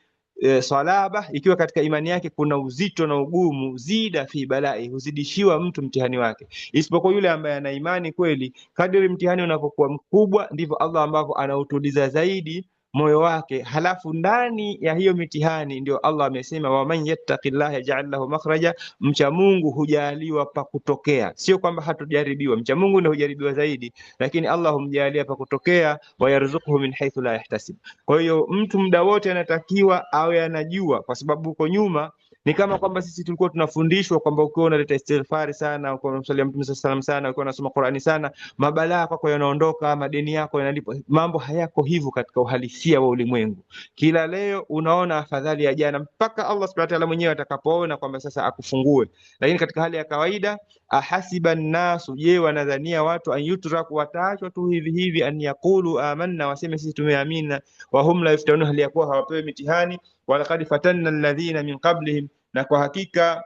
salaba, ikiwa katika imani yake kuna uzito na ugumu, zida fi balai, huzidishiwa mtu mtihani wake. Isipokuwa yule ambaye ana imani kweli, kadiri mtihani unapokuwa mkubwa ndivyo Allah ambavyo anautuliza zaidi moyo wake. Halafu ndani ya hiyo mitihani ndio Allah amesema, waman yattaqillaha yaj'al lahu makhraja, mcha Mungu hujaliwa pa kutokea. Sio kwamba hatujaribiwa, mcha Mungu ndio hujaribiwa zaidi, lakini Allah humjalia pa kutokea, wayarzuquhu min haythu la yahtasib. Kwa hiyo mtu muda wote anatakiwa awe anajua, kwa sababu huko nyuma ni kama kwamba sisi tulikuwa tunafundishwa kwamba ukiwa unaleta istighfari sana, ukiwa unamsalia Mtume sallam sana, ukiwa unasoma Qur'ani sana, mabalaa kwako yanaondoka, madeni yako yanalipwa. Mambo hayako hivyo katika uhalisia wa ulimwengu. Kila leo unaona afadhali ya jana, mpaka Allah subhanahu wa ta'ala mwenyewe atakapoona kwamba sasa akufungue. Lakini katika hali ya kawaida, ahasiba nnasu, je, wanadhania watu an yutraku, wataachwa tu hivi hivi, an yaqulu amanna, waseme sisi tumeamina, wa hum la yuftanun, hali ya kuwa hawapewi mitihani. Walaqad fatanna alladhina min qablihim, na kwa hakika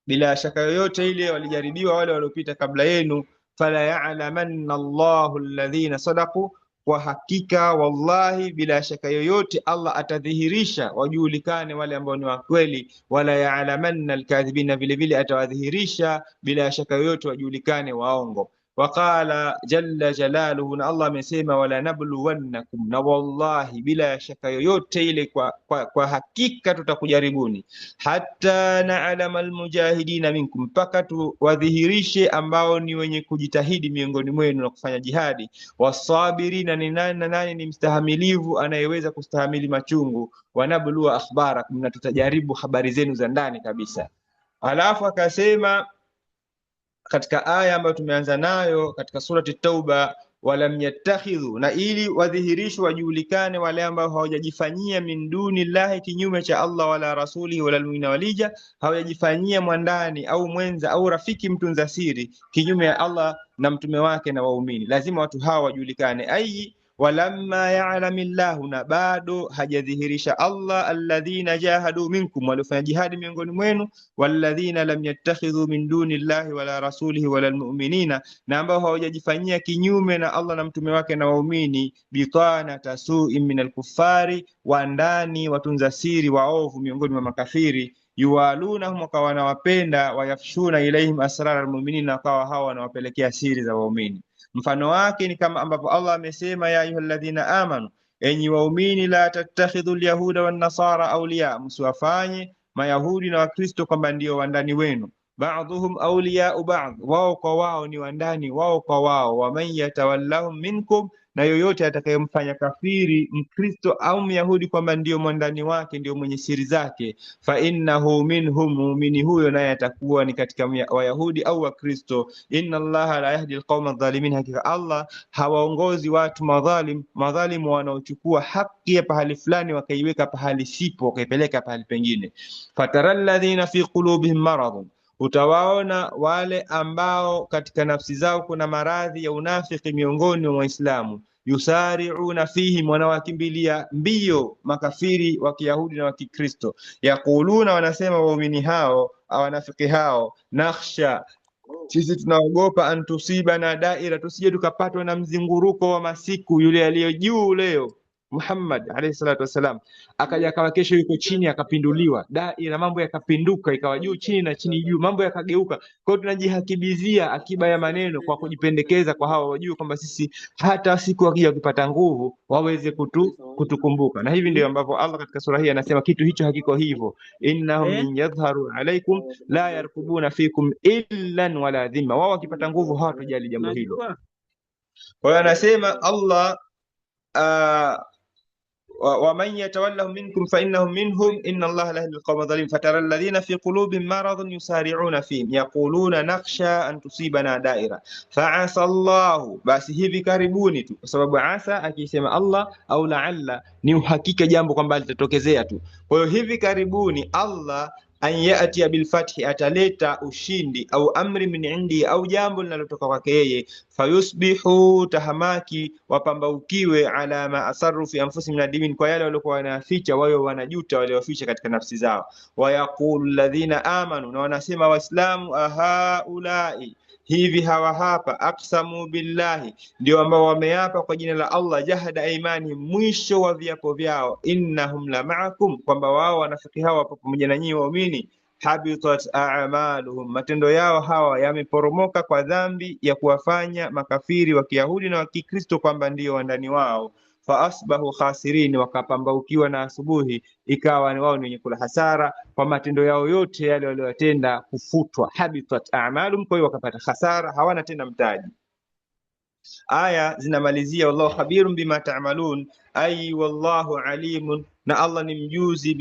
bila shaka yoyote ile walijaribiwa wale waliopita kabla yenu. Fala ya'lamanna Allahu alladhina sadaqu, kwa hakika wallahi bila shaka yoyote Allah atadhihirisha wajulikane wale ambao ni wa kweli. Wala ya'lamanna alkadhibina, vile vile atawadhihirisha bila shaka yoyote wajulikane waongo. Waqala jalla jalaluhu, na Allah amesema wala nabluwannakum, na wallahi bila shaka yoyote ile kwa hakika tutakujaribuni, hatta na'lama almujahidina minkum, mpaka tuwadhihirishe ambao ni wenye kujitahidi miongoni mwenu na kufanya jihadi, wasabirina, ni nani na nani ni mstahamilivu anayeweza kustahamili machungu, wanabluwa akhbarakum, na tutajaribu habari zenu za ndani kabisa. Alafu akasema katika aya ambayo tumeanza nayo katika surati Tauba, walam yattakhidhu, na ili wadhihirishwe wajulikane wale ambao hawajajifanyia min duni llahi, kinyume cha Allah, wala rasulihi wala almu'mina walija, hawajajifanyia mwandani au mwenza au rafiki mtunza siri kinyume ya Allah na mtume wake na waumini. Lazima watu hawa wajulikane. Ai walamma ya'lamillahu, na bado hajadhihirisha Allah, alladhina jahadu minkum, waliofanya jihadi miongoni mwenu, walladhina lam yattakhidhu min duni llahi wala rasulihi wala almu'minina, na ambao hawajajifanyia kinyume na Allah na mtume wake na waumini, bitana tasu'in min alkuffari, wa ndani watunza siri waovu miongoni mwa makafiri, yuwalunahum, wakawa wanawapenda, wayafshuna ilaihim asrar almu'minina, wakawa hawa wanawapelekea siri za waumini. Mfano wake ni kama ambapo Allah amesema, ya ayyuhalladhina amanu, enyi waumini, la tattakhidhu alyahuda wan nasara awliya, msiwafanye mayahudi na wakristo kwamba ndio wandani wenu, ba'dhuhum awliya'u ba'd, wao kwa wao ni wandani wao kwa wao, wa man yatawallahum minkum, na yoyote atakayemfanya kafiri mkristo au myahudi kwamba ndio mwandani wake, ndio mwenye siri zake, fa innahu minhum, muumini huyo naye atakuwa ni katika wayahudi au wakristo. Inna Allaha la yahdi alqawma adh-dhalimin, hakika Allah hawaongozi watu madhalimu wanaochukua haki ya pahali fulani wakaiweka pahali sipo, wakaipeleka pahali pengine. Fataral ladhina fi qulubihim maradun, utawaona wale ambao katika nafsi zao kuna maradhi ya unafiki miongoni mwa Waislamu, yusari'una fihim, wanawakimbilia mbio makafiri wa Kiyahudi na wa Kikristo, yaquluna, wanasema waumini hao au wanafiki hao, nakhsha, sisi tunaogopa, antusibana daira, tusije tukapatwa na mzunguruko wa masiku, yule aliyo juu leo Muhammad alayhi salatu wasalam akaja akawa kesho yuko chini, akapinduliwa daira, mambo yakapinduka, ikawa juu chini na chini juu, mambo yakageuka. Kwa hiyo tunajihakibizia akiba ya maneno kwa kujipendekeza kwa hawa, wajue kwamba sisi hata siku wakija wakipata nguvu waweze kutukumbuka. Na hivi ndio ambavyo Allah katika sura hii anasema kitu hicho hakiko hivyo, innahum yadhharu alaykum la yarkubuna fikum illa wala dhimma, wao wakipata nguvu hawatujali jambo hilo. Kwa hiyo anasema Allah ومن يتولهم منكم فإنهم منهم إن الله لا يهدي القوم الظالمين فترى الذين في قلوبهم مرض يسارعون فيهم يقولون نخشى أن تصيبنا دائرة فعسى الله, basi hivi karibuni tu, kwa sababu asa akisema Allah au laalla ni uhakika jambo kwamba litatokezea tu. Kwa hiyo hivi karibuni Allah an ya'ti bil fathi, ataleta ushindi, au amri min indi, au jambo linalotoka kwake yeye, fayusbihu, tahamaki, wapambaukiwe, ala ma asarru fi anfusihim nadimin, kwa yale waliokuwa wanaficha, wao wanajuta wale waficha katika nafsi zao. Wa yaqulu alladhina amanu, na wanasema waislamu, ahaulai, hivi hawa hapa, aqsamu billahi, ndio ambao wameapa kwa jina la Allah, jahada aimani, mwisho wa viapo vyao, innahum la ma'akum, kwamba wao wanafiki hawa wapo pamoja na nyinyi waumini, habitat a'maluhum, matendo yao hawa yameporomoka kwa dhambi ya kuwafanya makafiri wa Kiyahudi na wa Kikristo kwamba ndio wandani wao. fa asbahu khasirin, wakapambaukiwa na asubuhi ikawa ni wao ni wenye kula hasara kwa matendo yao yote yale waliyotenda kufutwa, habitat a'malum, kwa hiyo wakapata hasara, hawana tena mtaji. Aya zinamalizia wallahu khabirun bima ta'malun, ay wallahu alimun, na Allah ni mjuzi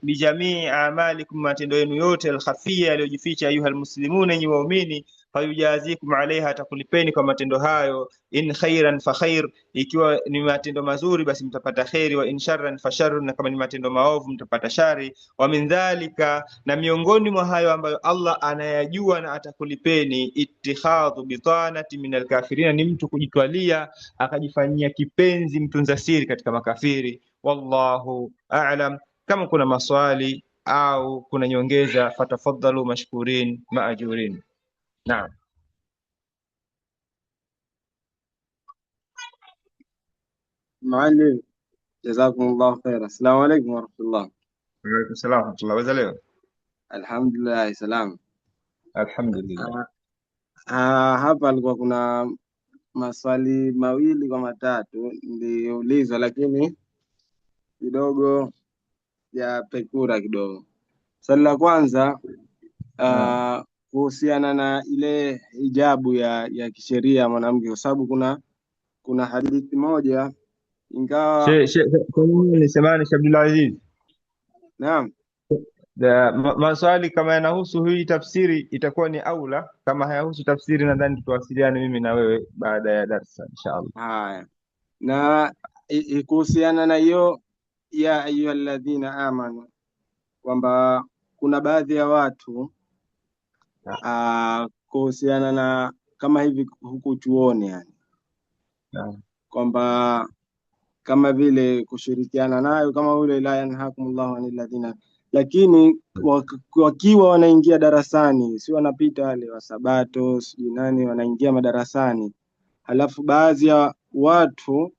bijamii amalikum, matendo yenu yote, alkhafia, yaliyojificha, ayuha almuslimuna, enyi waumini, fayujazikum alaiha, atakulipeni kwa matendo hayo, in khairan fa khair, ikiwa ni matendo mazuri basi mtapata khairi, wa in sharran fa sharrun, na kama ni matendo maovu mtapata shari. Wa min dhalika, na miongoni mwa hayo ambayo Allah anayajua na atakulipeni, ittikhadhu bitanati min alkafirina, ni mtu kujitwalia akajifanyia kipenzi mtunza siri katika makafiri. Wallahu a'lam. Kama kuna maswali au kuna nyongeza, fatafadhalu mashkurin maajurin. Naam. معلم جزاكم الله خير. السلام عليكم ورحمة الله. Wa alaikum salam wa rahmatullah. Weza leo? الحمد لله سلام. Alhamdulillah. Hapa alikuwa kuna maswali mawili kwa matatu niliulizwa, lakini kidogo ya pekura kidogo. Swali la kwanza kuhusiana na ile hijabu ya kisheria mwanamke, kwa sababu kuna hadithi moja ingawa Kwa nini nisemani Sheikh Abdul Aziz? naam. Maswali kama yanahusu hii tafsiri itakuwa ni aula, kama hayahusu tafsiri nadhani tutawasiliane mimi na wewe baada ya darasa inshallah. Haya, na kuhusiana na hiyo ya ayyuhalladhina amanu, kwamba kuna baadhi ya watu kuhusiana na kama hivi huku chuoni, yani kwamba kama vile kushirikiana nayo kama ule la yanhakumullahu anil ladhina, lakini wakiwa wanaingia darasani, si wanapita wale wa Sabato sijui nani, wanaingia madarasani, halafu baadhi ya watu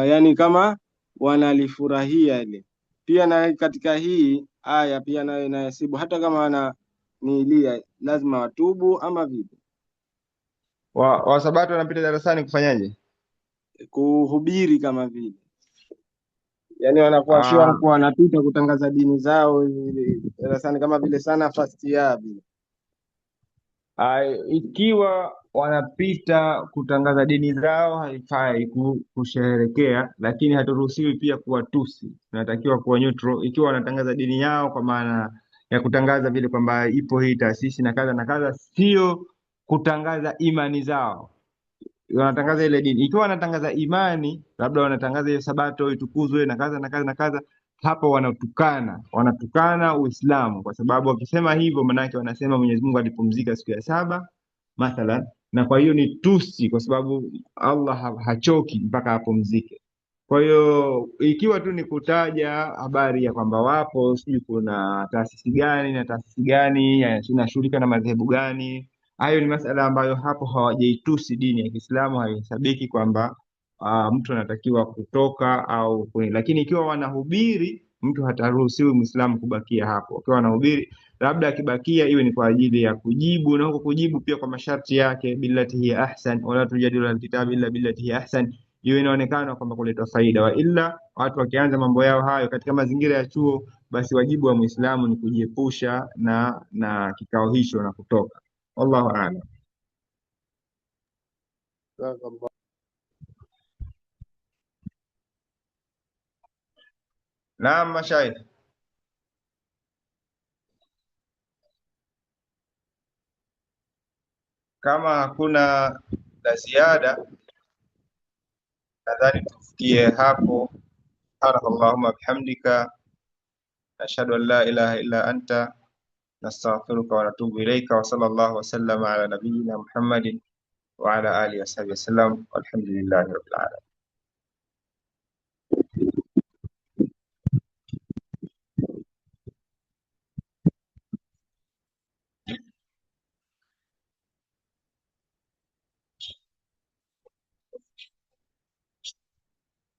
yani kama wanalifurahia ile. Pia na katika hii aya pia nayo inayasibu, hata kama wana niilia lazima watubu ama vipi? Wa Sabato wanapita darasani kufanyaje? Kuhubiri kama vile, yani wanakuwa sio wanakuwa wanapita kutangaza dini zao darasani kama vile sana first year vile. Ikiwa wanapita kutangaza dini zao haifai kusherehekea, lakini haturuhusiwi pia kuwatusi, tunatakiwa kuwa neutral. Ikiwa wanatangaza dini yao kwa maana ya kutangaza vile kwamba ipo hii taasisi na kadha na kadha, sio kutangaza imani zao, wanatangaza ile dini. Ikiwa wanatangaza imani, labda wanatangaza hiyo Sabato itukuzwe na kadha na kadha na kadha, hapo wanatukana Uislamu, kwa sababu wakisema hivyo manake wanasema Mwenyezi Mungu alipumzika siku ya saba mathalan, na kwa hiyo ni tusi, kwa sababu Allah hachoki mpaka apumzike. Kwa hiyo ikiwa tu ni kutaja habari ya kwamba wapo sijui kuna taasisi gani na taasisi gani inashughulika na madhehebu gani, hayo ni masala ambayo hapo hawajaitusi dini ya Kiislamu, haihesabiki kwamba mtu anatakiwa kutoka au kuni. Lakini ikiwa wanahubiri, mtu hataruhusiwi Muislamu kubakia hapo. Ikiwa wanahubiri, labda akibakia iwe ni kwa ajili ya kujibu, na huko kujibu pia kwa masharti yake, billati hiya ahsan, wala tujadilu alkitabi illa billati hiya ahsan, hiyo inaonekana kwamba kuleta faida. Wa illa watu wakianza mambo yao hayo katika mazingira ya chuo, basi wajibu wa Muislamu ni kujiepusha na kikao hicho na kutoka. Wallahu a'lam. Naam mashaikh, kama hakuna la ziada nadhani tufikie hapo. Subhanakallahumma bihamdika nashhadu an la ilaha illa anta nastaghfiruka wa natubu ilaika, wa sallallahu wa sallama ala nabiyyina Muhammadin wa ala alihi wa sahbihi wasallam, walhamdulillahi rabbil alamin.